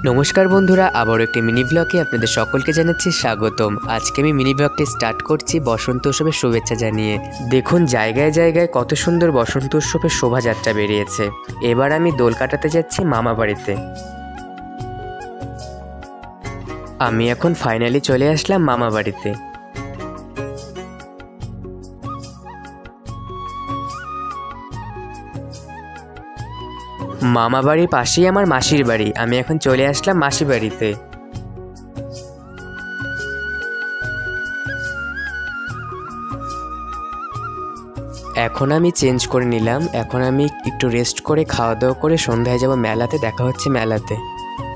নমস্কার বন্ধুরা, আবারও একটি মিনি ব্লগে আপনাদের সকলকে জানাচ্ছি স্বাগতম। আজকে আমি মিনি ব্লগটি স্টার্ট করছি বসন্ত উৎসবের শুভেচ্ছা জানিয়ে। দেখুন জায়গায় জায়গায় কত সুন্দর বসন্ত উৎসবের শোভাযাত্রা বেরিয়েছে। এবার আমি দোল কাটাতে যাচ্ছি মামা বাড়িতে। আমি এখন ফাইনালি চলে আসলাম মামা বাড়িতে। মামা বাড়ির পাশেই আমার মাসির বাড়ি। আমি এখন চলে আসলাম মাসি বাড়িতে। এখন আমি চেঞ্জ করে নিলাম। এখন আমি একটু রেস্ট করে খাওয়া দাওয়া করে সন্ধ্যায় যাব মেলাতে। দেখা হচ্ছে মেলাতে।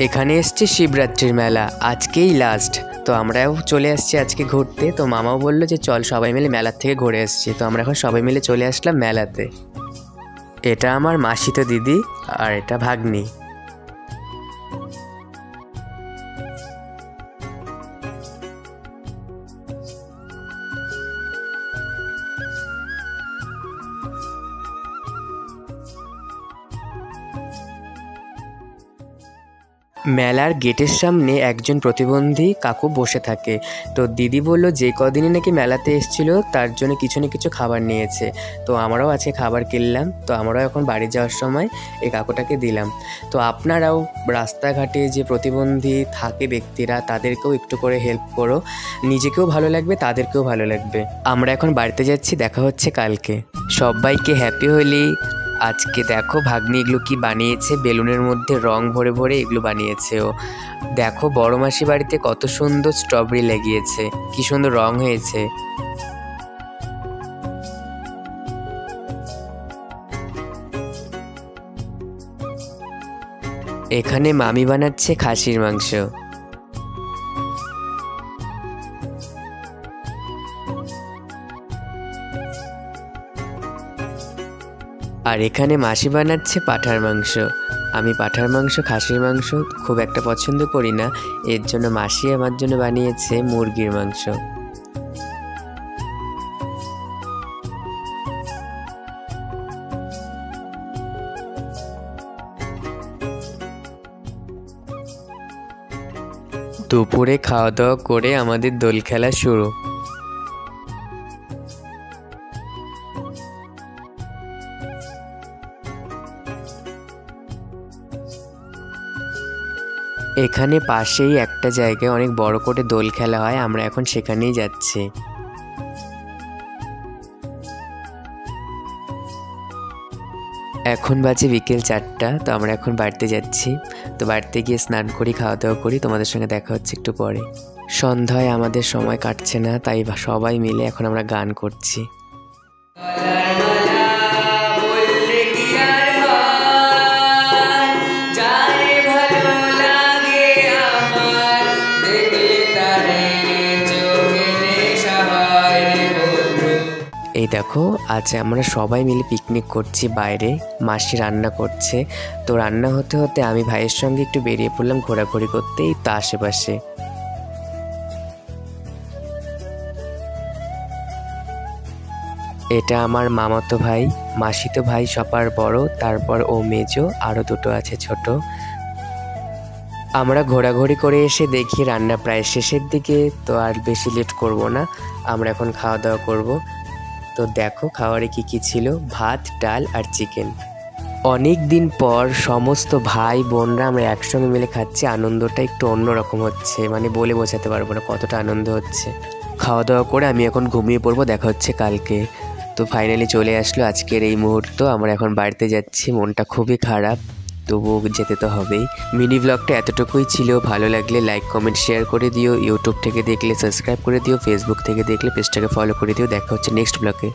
এখানে এসছি শিবরাত্রির মেলা, আজকেই লাস্ট। তো আমরাও চলে আসছি আজকে ঘুরতে। তো মামাও বললো যে চল সবাই মিলে মেলার থেকে ঘুরে আসছি। তো আমরা এখন সবাই মিলে চলে আসলাম মেলাতে। এটা আমার মাসিতো দিদি আর এটা ভাগ্নি। মেলার গেটের সামনে একজন প্রতিবন্ধী কাকু বসে থাকে। তো দিদি বলল যে কদিনই নাকি মেলাতে এসেছিল তার জন্য কিছু না কিছু খাবার নিয়েছে। তো আমরাও আজকে খাবার কিনলাম। তো আমরাও এখন বাড়ি যাওয়ার সময় এই কাকুটাকে দিলাম। তো আপনারাও রাস্তাঘাটে যে প্রতিবন্ধী থাকে ব্যক্তিরা তাদেরকেও একটু করে হেল্প করো, নিজেকেও ভালো লাগবে, তাদেরকেও ভালো লাগবে। আমরা এখন বাড়িতে যাচ্ছি, দেখা হচ্ছে কালকে। সবাইকে হ্যাপি হোলি। আজকে দেখো ভাগ্নি এগুলো কি বানিয়েছে, বেলুনের মধ্যে রং ভরে ভরে এগুলো বানিয়েছে ও। দেখো বড় মাসি বাড়িতে কত সুন্দর স্ট্রবেরি লাগিয়েছে, কি সুন্দর রং হয়েছে। এখানে মামি বানাচ্ছে খাসির মাংস। আর এখানে মাসি বানাচ্ছে পাঁঠার মাংস। আমি পাঁঠার মাংস খাসির মাংস খুব একটা পছন্দ করি না, এর জন্য মাসি আমার জন্য বানিয়েছে মুরগির মাংস। দুপুরে খাওয়া দাওয়া করে আমাদের দোল খেলা শুরু। এখানে পাশেই একটা জায়গায় অনেক বড় করে দোল খেলা হয়, আমরা এখন সেখানেই যাচ্ছি। এখন বাজে বিকেল 4টা। তো আমরা এখন বাড়িতে যাচ্ছি। তো বাড়িতে গিয়ে স্নান করি, খাওয়া দাওয়া করি। তোমাদের সঙ্গে দেখা হচ্ছে একটু পরে। সন্ধ্যায় আমাদের সময় কাটছে না, তাই সবাই মিলে এখন আমরা গান করছি। এই দেখো আজ আমরা সবাই মিলে পিকনিক করছি বাইরে, মাসি রান্না করছে। তো রান্না হতে হতে আমি ভাইয়ের সঙ্গে একটু বেরিয়ে পড়লাম ঘোরাঘুরি করতে এই তো আশেপাশে। এটা আমার মামাতো ভাই, মাসিতো ভাই সবার বড়, তারপর ও মেজো, আরও দুটো আছে ছোট। আমরা ঘোরাঘুরি করে এসে দেখি রান্না প্রায় শেষের দিকে। তো আর বেশি লেট করব না, আমরা এখন খাওয়া দাওয়া করব। তো দেখো খাবারে কি কি ছিল, ভাত, ডাল আর চিকেন। অনেক দিন পর সমস্ত ভাই বোনরা আমরা একসঙ্গে মিলে খাচ্ছি। আনন্দটা একটু অন্যরকম হচ্ছে, মানে বলে বোঝাতে পারবো না কতটা আনন্দ হচ্ছে। খাওয়া দাওয়া করে আমি এখন ঘুমিয়ে পড়বো, দেখা হচ্ছে কালকে। তো ফাইনালি চলে আসলো আজকের এই মুহূর্ত। আমরা এখন বাড়িতে যাচ্ছি, মনটা খুবই খারাপ, তবুও যেতে তো হবেই। মিনি ব্লগটা এতটুকুই ছিল। ভালো লাগলে লাইক কমেন্ট শেয়ার করে দিও। ইউটিউব থেকে দেখলে সাবস্ক্রাইব করে দিও, ফেসবুক থেকে দেখলে পেজটাকে ফলো করে দিও। দেখা হচ্ছে নেক্সট ব্লগে।